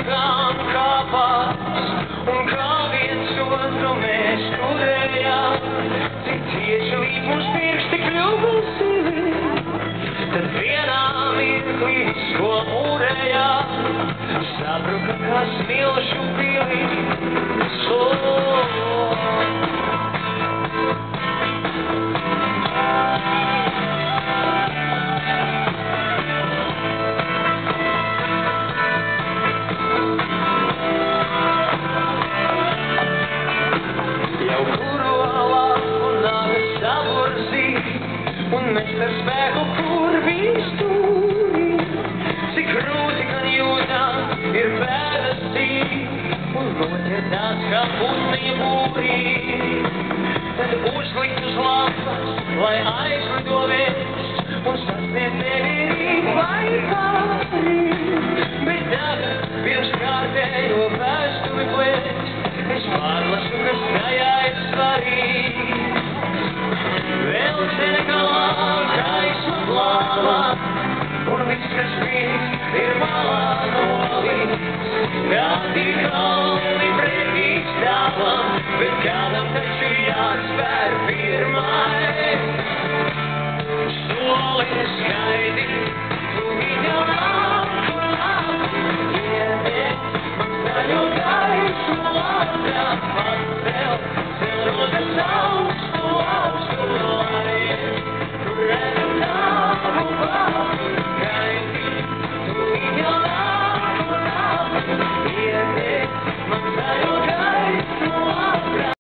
ilgām kāpās, un kā viens otru mēs turējām, cik cieši līdz mums pirksti kļuvusi, tad vienā mirklī ko mūrējām, sabruka kā smilšu pilis. Jau kuru alaku nāga saburzīt, un mēs ar spēku kurvīs stūrī, cik grūti, kad jūtām ir pēdas cīt, un noķerdās kā putniņa būrī. Tad uzlikt uz lampas, lai aizlido vēsts, un sasniegt tevi rīt vai pārī.